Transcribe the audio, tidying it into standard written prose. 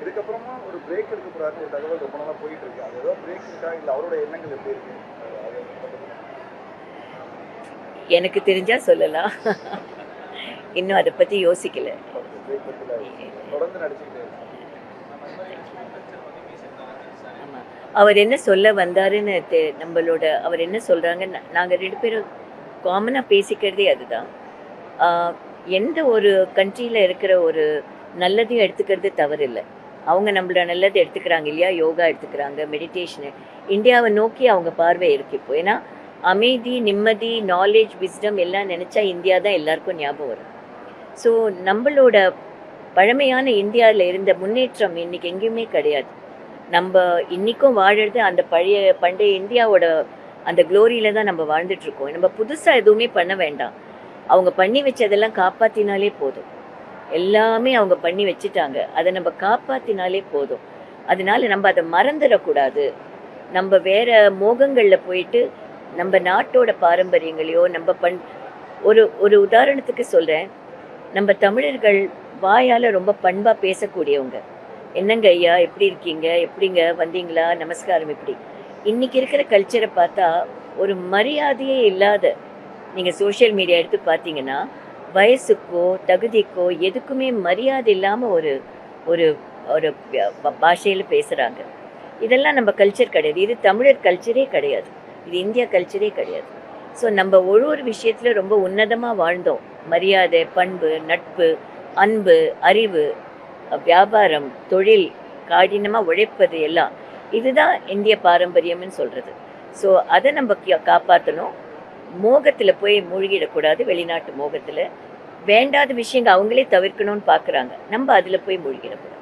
இதுக்கப்புறமா ஒரு பிரேக் எடுக்க போறாருன்னு ஒரு தகவல் ரொம்ப நாளா போயிட்டு இருக்கு. அது ஏதோ பிரேக் இருக்கா இல்ல அவரோட எண்ணங்கள் எப்படி இருக்கு? எனக்கு தெரிஞ்சா சொல்லலாம். இன்னும் அதை பத்தி யோசிக்கல. பிரேக் பத்தில தொடர்ந்து நடிச்சுக்கிட்டே இருக்காங்க. ஆமா. அவர் என்ன சொல்ல வந்தாருன்னு நம்மளோட அவர் என்ன சொல்றாங்க, நாங்க 2 பேரும் காமனா பேசிக்கிறதே அதுதான். ஆ, எந்த ஒரு கண்ட்ரியில இருக்கிற ஒரு நல்லதையும் எடுத்துக்கிறது தவறில்ல. அவங்க நம்மளோட நல்லது எடுத்துக்கிறாங்க இல்லையா? யோகா எடுத்துக்கிறாங்க, மெடிடேஷனு. இந்தியாவை நோக்கி அவங்க பார்வை இருக்கு இப்போ. ஏன்னா, அமைதி, நிம்மதி, நாலேட்ஜ், விஸ்டம் எல்லாம் நினைச்சா இந்தியா தான் எல்லாருக்கும் ஞாபகம் வரும். ஸோ, நம்மளோட பழமையான இந்தியாவில் இருந்த முன்னேற்றம் இன்னைக்கு எங்கேயுமே கிடையாது. நம்ம இன்னைக்கும் வாழறது அந்த பண்டைய இந்தியாவோட அந்த குளோரியில தான் நம்ம வாழ்ந்துட்டு இருக்கோம். நம்ம புதுசா எதுவுமே பண்ண வேண்டாம். அவங்க பண்ணி வச்சதெல்லாம் காப்பாத்தினாலே போதும். எல்லாமே அவங்க பண்ணி வச்சுட்டாங்க. அதை நம்ம காப்பாத்தினாலே போதும். அதனால நம்ம அதை மறந்துடக்கூடாது. நம்ம வேற மோகங்கள்ல போயிட்டு நம்ம நாட்டோட பாரம்பரியங்களையோ ஒரு ஒரு உதாரணத்துக்கு சொல்றேன். நம்ம தமிழர்கள் வாயால ரொம்ப பண்பா பேசக்கூடியவங்க. என்னங்க ஐயா, எப்படி இருக்கீங்க, எப்படிங்க வந்தீங்களா, நமஸ்காரம், இப்படி. இன்னைக்கு இருக்கிற கல்ச்சரை பார்த்தா ஒரு மரியாதையே இல்லாத, நீங்க சோஷியல் மீடியா எடுத்து பார்த்தீங்கன்னா வயசுக்கோ தகுதிக்கோ எதுக்குமே மரியாதை இல்லாம ஒரு ஒரு ஒரு பாஷையில பேசுறாங்க. இதெல்லாம் நம்ம கல்ச்சர் கிடையாது. இது தமிழர் கல்ச்சரே கிடையாது. இது இந்தியா கல்ச்சரே கிடையாது. ஸோ நம்ம ஒரு விஷயத்துல ரொம்ப உன்னதமா வாழ்ந்தோம். மரியாதை, பண்பு, நட்பு, அன்பு, அறிவு, வியாபாரம், தொழில், கடினமாக உழைப்பது எல்லாம் இதுதான் இந்திய பாரம்பரியம்னு சொல்கிறது. ஸோ அதை நம்ம காப்பாற்றணும். மோகத்தில் போய் மூழ்கிடக்கூடாது. வெளிநாட்டு மோகத்தில் வேண்டாத விஷயங்கள் அவங்களே தவிர்க்கணும்னு பார்க்குறாங்க. நம்ம அதில் போய் மூழ்கிடக்கூடாது.